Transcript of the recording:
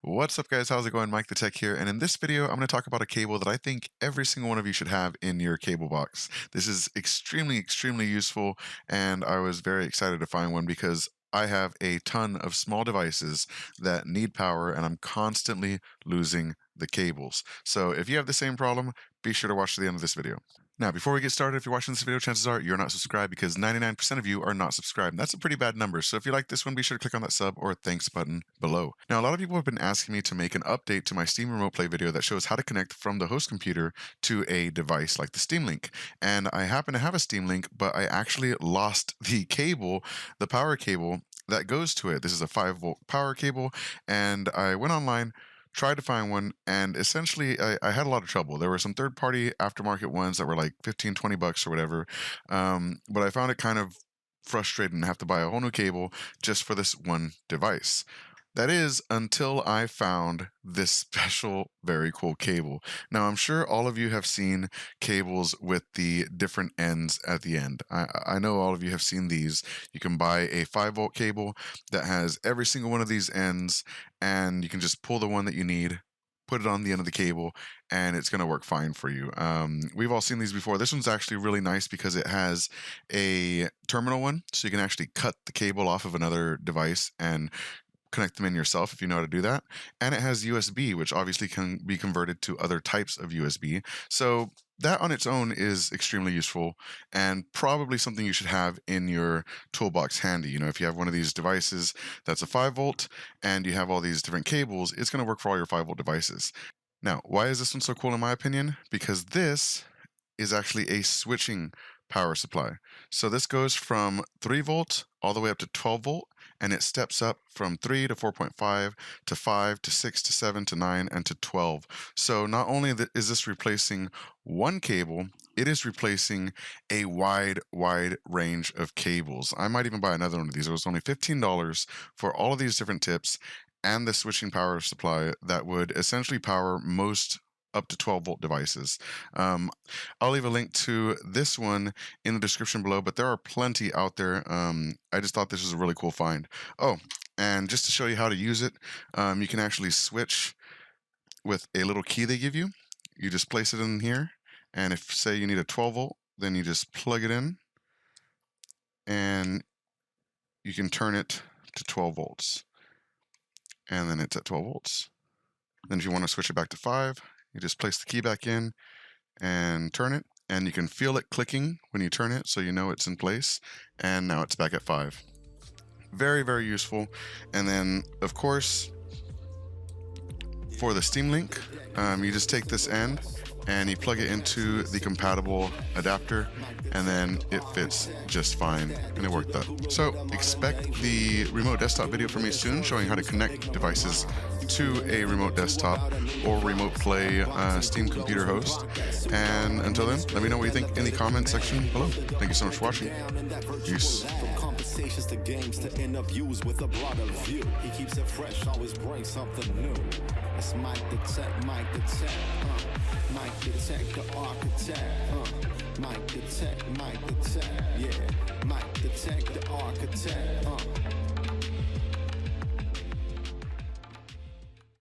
What's up, guys? How's it going? Mike the Tech here, and in this video, I'm going to talk about a cable that I think every single one of you should have in your cable box. This is extremely useful, and I was very excited to find one because I have a ton of small devices that need power, and I'm constantly losing the cables. So if you have the same problem, be sure to watch to the end of this video. Now, before we get started, if you're watching this video, chances are you're not subscribed because 99% of you are not subscribed. And that's a pretty bad number. So if you like this one, be sure to click on that sub or thanks button below. Now, a lot of people have been asking me to make an update to my Steam Remote Play video that shows how to connect from the host computer to a device like the Steam Link. And I happen to have a Steam Link, but I actually lost the cable, the power cable that goes to it. This is a 5-volt power cable, and I went online, tried to find one, and essentially I had a lot of trouble. There were some third-party aftermarket ones that were like 15, 20 bucks or whatever, but I found it kind of frustrating to have to buy a whole new cable just for this one device. That is, until I found this special, very cool cable. Now, I'm sure all of you have seen cables with the different ends at the end. I know all of you have seen these. You can buy a 5-volt cable that has every single one of these ends, and you can just pull the one that you need, put it on the end of the cable, and it's going to work fine for you. We've all seen these before. This one's actually really nice because it has a terminal one, so you can actually cut the cable off of another device and connect them in yourself if you know how to do that. And it has USB, which obviously can be converted to other types of USB. So that on its own is extremely useful and probably something you should have in your toolbox handy. You know, if you have one of these devices that's a 5-volt and you have all these different cables, it's going to work for all your 5-volt devices. Now, why is this one so cool in my opinion? Because this is actually a switching power supply. So this goes from 3-volt all the way up to 12-volt, and it steps up from 3 to 4.5 to 5 to 6 to 7 to 9 and to 12. So not only is this replacing one cable, it is replacing a wide range of cables. I might even buy another one of these. It was only $15 for all of these different tips and the switching power supply that would essentially power most up to 12-volt devices. I'll leave a link to this one in the description below, but there are plenty out there. I just thought this was a really cool find. Oh, and just to show you how to use it, you can actually switch with a little key they give you. You just place it in here, and if, say, you need a 12-volt, then you just plug it in, and you can turn it to 12 volts. And then it's at 12 volts. Then if you want to switch it back to 5, you just place the key back in and turn it, and you can feel it clicking when you turn it, so you know it's in place, and now it's back at 5. Very useful. And then, of course, for the Steam Link, you just take this end and you plug it into the compatible adapter, and then it fits just fine, and it worked out. So expect the remote desktop video from me soon, showing how to connect devices to a remote desktop or remote play Steam computer host. And until then, let me know what you think in the comment section below. Thank you so much for watching. Peace. Conversations to games to interviews with a broader view. He keeps it fresh, always brings something new. It's Mike the Tech, Mike the Tech, Mike the Tech, the architect, Mike the Tech, Mike the Tech, yeah, Mike the Tech, the architect,